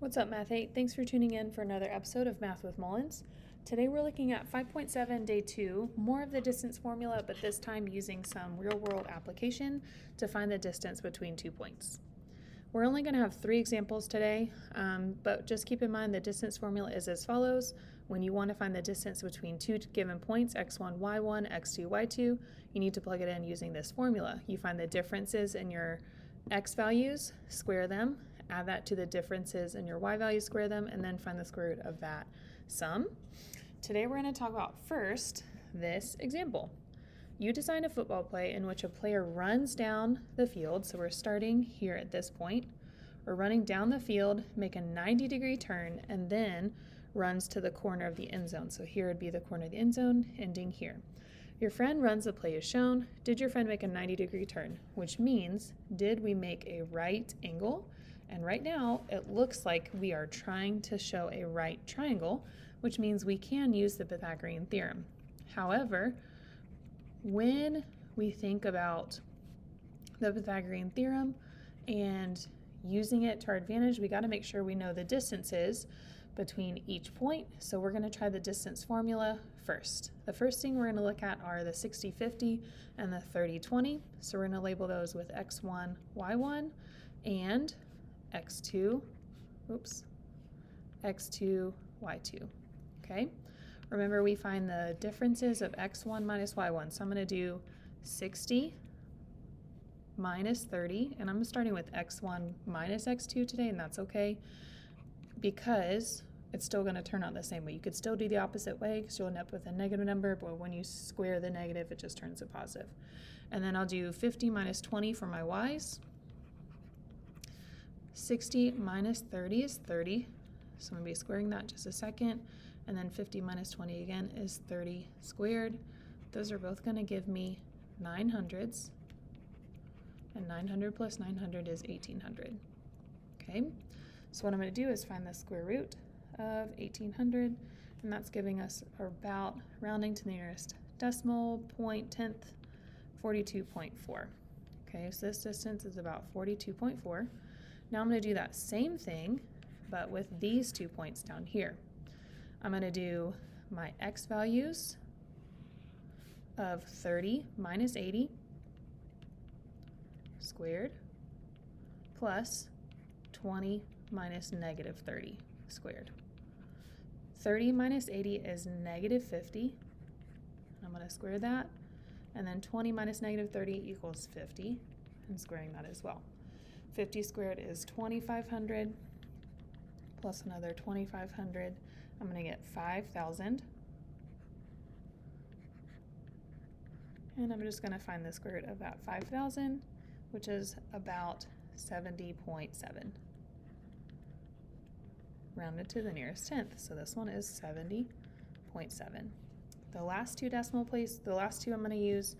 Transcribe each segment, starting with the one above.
What's up, Math 8? Thanks for tuning in for another episode of Math with Mullins. Today we're looking at 5.7 day 2, more of the distance formula, but this time using some real-world application to find the distance between 2 points. We're only going to have 3 examples today, but just keep in mind the distance formula is as follows. When you want to find the distance between 2 given points, x1, y1, x2, y2, you need to plug it in using this formula. You find the differences in your x values, square them, add that to the differences in your y values, square them, and then find the square root of that sum. Today we're going to talk about first this example. You design a football play in which a player runs down the field, so we're starting here at this point. We're running down the field, make a 90-degree turn, and then runs to the corner of the end zone. So here would be the corner of the end zone, ending here. Your friend runs the play as shown. Did your friend make a 90-degree turn? Which means, did we make a right angle? And right now, it looks like we are trying to show a right triangle, which means we can use the Pythagorean theorem. However, when we think about the Pythagorean theorem and using it to our advantage, we got to make sure we know the distances between each point. So we're going to try the distance formula first. The first thing we're going to look at are the 60-50 and the 30-20. So we're going to label those with x1, y1, and x2, y2. Okay? Remember, we find the differences of x1 minus y1. So I'm going to do 60 minus 30, and I'm starting with x1 minus x2 today, and that's okay because it's still going to turn out the same way. You could still do the opposite way because you'll end up with a negative number, but when you square the negative, it just turns to positive. And then I'll do 50 minus 20 for my y's. 60 minus 30 is 30, so I'm going to be squaring that in just a second. And then 50 minus 20 again is 30 squared. Those are both going to give me 900s, and 900 plus 900 is 1800. Okay, so what I'm going to do is find the square root of 1800, and that's giving us about, rounding to the nearest decimal point, tenth, 42.4. Okay, so this distance is about 42.4. Now I'm going to do that same thing, but with these 2 points down here. I'm going to do my x values of 30 minus 80 squared plus 20 minus negative 30 squared. 30 minus 80 is negative 50. I'm going to square that. And then 20 minus negative 30 equals 50. I'm squaring that as well. 50 squared is 2,500 plus another 2,500. I'm going to get 5,000. And I'm just going to find the square root of that 5,000, which is about 70.7. Rounded to the nearest tenth. So this one is 70.7. The last two decimal places, the last two I'm going to use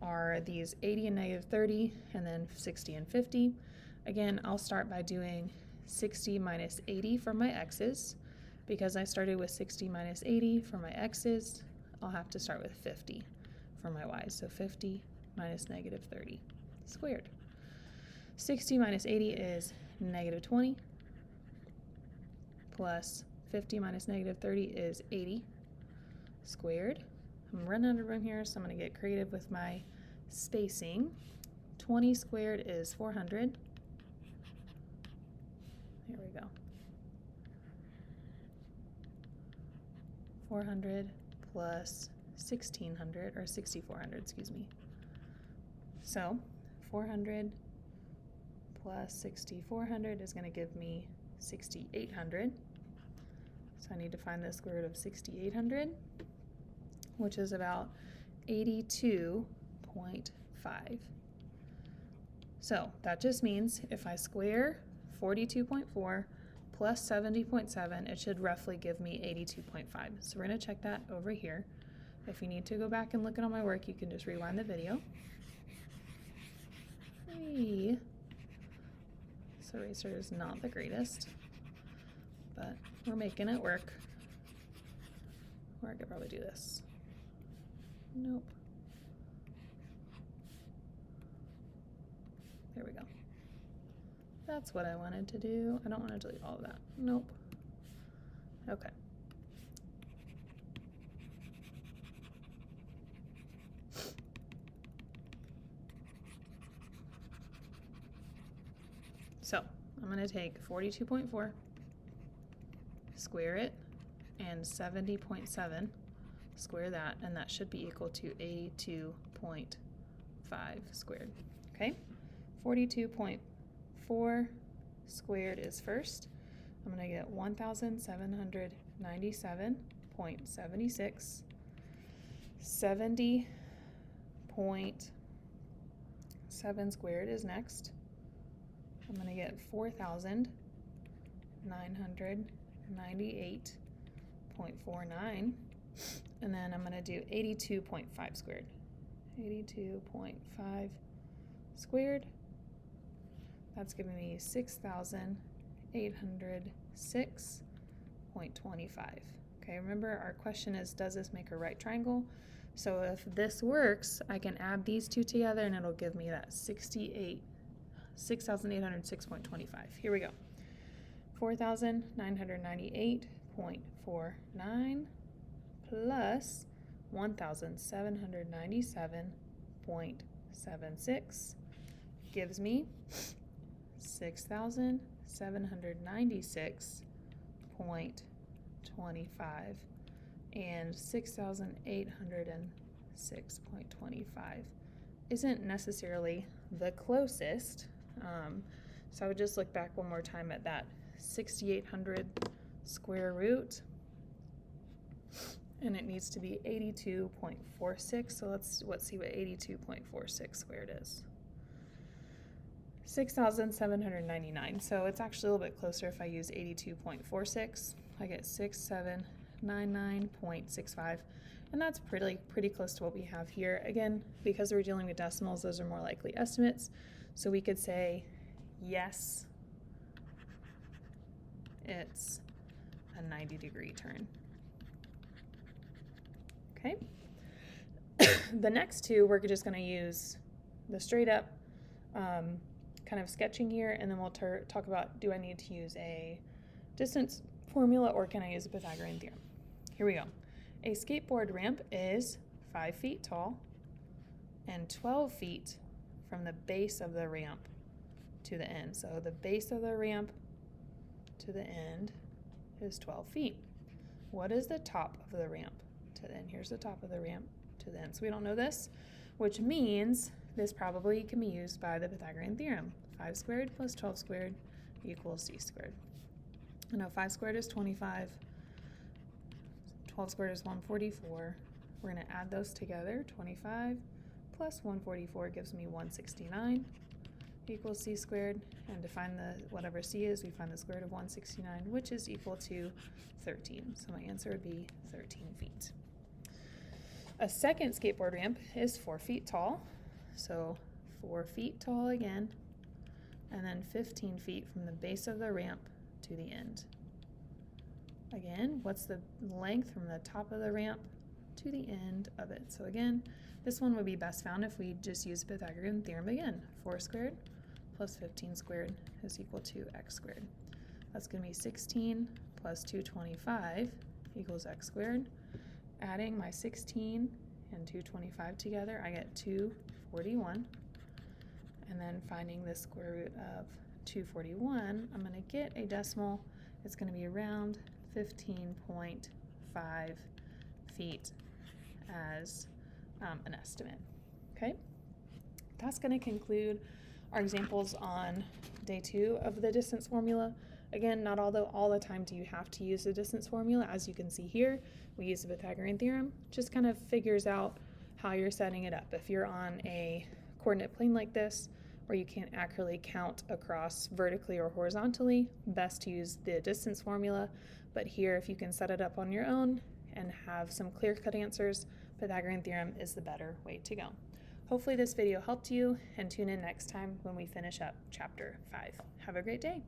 are these 80 and negative 30, and then 60 and 50. Again, I'll start by doing 60 minus 80 for my x's. Because I started with 60 minus 80 for my x's, I'll have to start with 50 for my y's. So 50 minus negative 30 squared. 60 minus 80 is negative 20, plus 50 minus negative 30 is 80 squared. I'm running out of room here, so I'm going to get creative with my spacing. 20 squared is 400. Here we go. 400 plus 1,600, or 6,400, excuse me. So 400 plus 6,400 is going to give me 6,800. So I need to find the square root of 6,800, which is about 82.5. So that just means if I square 42.4 plus 70.7, it should roughly give me 82.5. So we're going to check that over here. If you need to go back and look at all my work, you can just rewind the video. Hey. This eraser is not the greatest, but we're making it work. Or I could probably do this. Nope. There we go. That's what I wanted to do. I don't want to delete all of that. Nope. Okay. So I'm going to take 42.4, square it, and 70.7, square that, and that should be equal to 82.5 squared. Okay, 42.4 squared is first. I'm going to get 1,797.76. 70.7 squared is next. I'm going to get 4,998.49, and then I'm going to do 82.5 squared. 82.5 squared, that's giving me 6,806.25. Okay, remember our question is, does this make a right triangle? So if this works, I can add these two together and it'll give me that 6,806.25. Here we go. 4,998.49 plus 1,797.76 gives me 6,796.25, and 6,806.25 isn't necessarily the closest. So I would just look back one more time at that 6,800 square root, and it needs to be 82.46. So let's see what 82.46 squared is. 6,799. So it's actually a little bit closer if I use 82.46. I get 6,799.65, and that's pretty close to what we have here. Again, because we're dealing with decimals, those are more likely estimates. So we could say, yes, it's a 90-degree turn. Okay. The next two, we're just going to use the straight up kind of sketching here, and then we'll talk about, do I need to use a distance formula or can I use a Pythagorean theorem? Here we go. A skateboard ramp is 5 feet tall and 12 feet from the base of the ramp to the end. So the base of the ramp to the end is 12 feet. What is the top of the ramp to the end? Here's the top of the ramp to the end. So we don't know this, which means this probably can be used by the Pythagorean theorem. 5 squared plus 12 squared equals c squared. I know 5 squared is 25, 12 squared is 144. We're going to add those together. 25 plus 144 gives me 169 equals c squared. And to find whatever c is, we find the square root of 169, which is equal to 13. So my answer would be 13 feet. A second skateboard ramp is 4 feet tall. So 4 feet tall again, and then 15 feet from the base of the ramp to the end. Again, what's the length from the top of the ramp to the end of it? So again, this one would be best found if we just use the Pythagorean theorem again. 4 squared plus 15 squared is equal to x squared. That's going to be 16 plus 225 equals x squared. Adding my 16 and 225 together, I get 241. And then finding the square root of 241, I'm going to get a decimal. It's going to be around 15.5 feet as an estimate. Okay, that's going to conclude our examples on day 2 of the distance formula. Again, not all the time do you have to use the distance formula. As you can see here, we use the Pythagorean theorem. Just kind of figures out how you're setting it up. If you're on a coordinate plane like this, where you can't accurately count across vertically or horizontally, best to use the distance formula. But here, if you can set it up on your own and have some clear-cut answers, Pythagorean theorem is the better way to go. Hopefully this video helped you, and tune in next time when we finish up chapter 5. Have a great day.